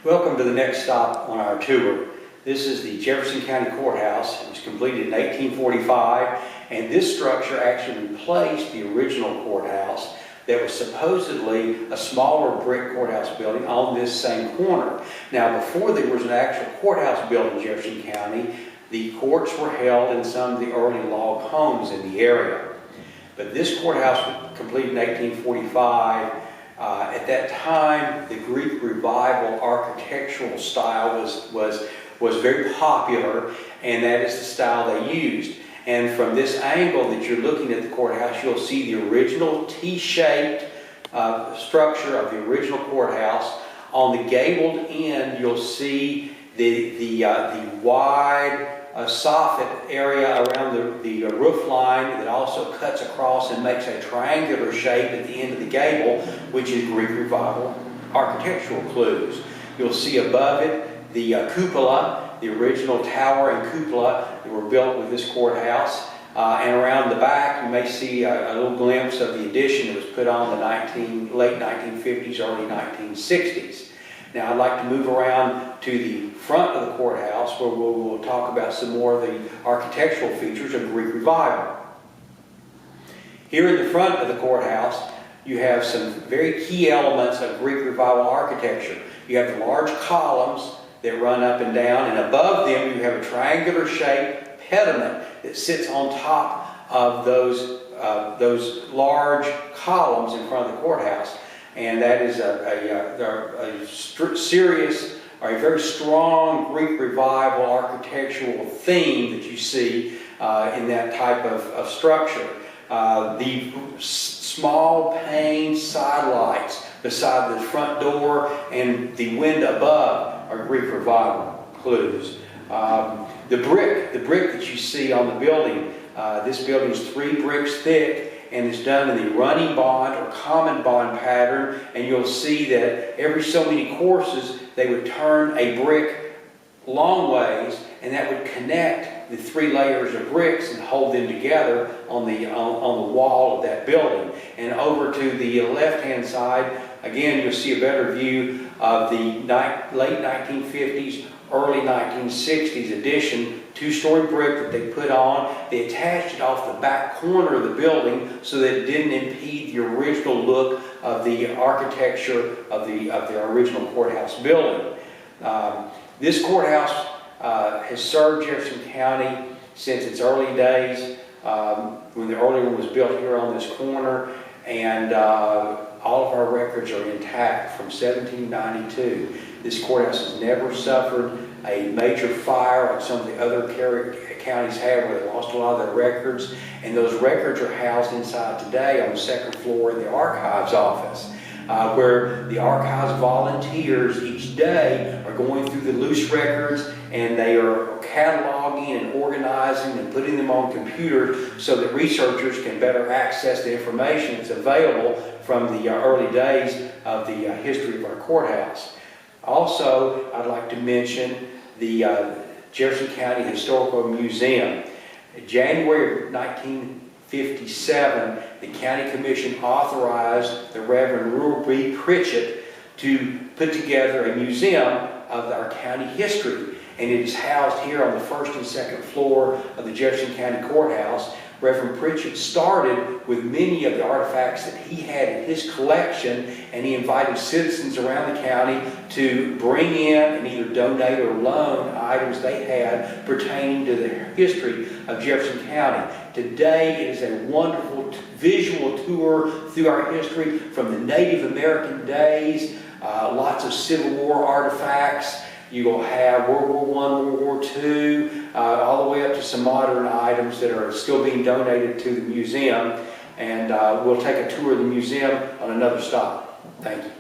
Welcome to the next stop on our tour. This is the Jefferson County Courthouse. It was completed in 1845, and this structure actually replaced the original courthouse that was supposedly a smaller brick courthouse building on this same corner. Now, before there was an actual courthouse built in Jefferson County, the courts were held in some of the early log homes in the area. But this courthouse was completed in 1845. At that time, the Greek Revival architectural style was very popular, and that is the style they used. And from this angle that you're looking at the courthouse, you'll see the original T-shaped structure of the original courthouse. On the gabled end, you'll see the wide soffit area around the roof line that also cuts across and makes a triangular shape at the end of the gable, which is Greek Revival architectural clues. You'll see above it the cupola, the original tower and cupola that were built with this courthouse. And around the back, you may see a little glimpse of the addition that was put on the late 1950s, early 1960s. Now I'd like to move around to the front of the courthouse where we'll talk about some more of the architectural features of Greek Revival. Here in the front of the courthouse, you have some very key elements of Greek Revival architecture. You have the large columns that run up and down, and above them you have a triangular shaped pediment that sits on top of those large columns in front of the courthouse. And that is a serious, or a very strong Greek Revival architectural theme that you see in that type of structure. The small pane sidelights beside the front door and the window above are Greek Revival clues. The brick that you see on the building, this building is 3 bricks thick, and it's done in the running bond or common bond pattern, and you'll see that every so many courses they would turn a brick long ways, and that would connect the 3 layers of bricks and hold them together on the wall of that building. And over to the left-hand side, again, you'll see a better view of the late 1950s, early 1960s addition, 2-story brick that they put on. They attached it off the back corner of the building so that it didn't impede the original look of the architecture of the original courthouse building. This courthouse has served Jefferson County since its early days, when the early one was built here on this corner, and all of our records are intact from 1792. This courthouse has never suffered a major fire like some of the other counties have, where they lost a lot of their records. And those records are housed inside today on the 2nd floor in the archives office, where the archives volunteers each day are going through the loose records, and they are cataloging and organizing and putting them on computers so that researchers can better access the information that's available from the early days of the history of our courthouse. Also, I'd like to mention the Jefferson County Historical Museum. In January of 1957, the County Commission authorized the Reverend Rural B. Pritchett to put together a museum of our county history, and it is housed here on the 1st and 2nd floor of the Jefferson County Courthouse. Reverend Pritchett started with many of the artifacts that he had in his collection, and he invited citizens around the county to bring in and either donate or loan items they had pertaining to the history of Jefferson County. Today, it is a wonderful visual tour through our history from the Native American days, lots of Civil War artifacts. You will have World War I, World War II, all the way up to some modern items that are still being donated to the museum. And we'll take a tour of the museum on another stop. Thank you.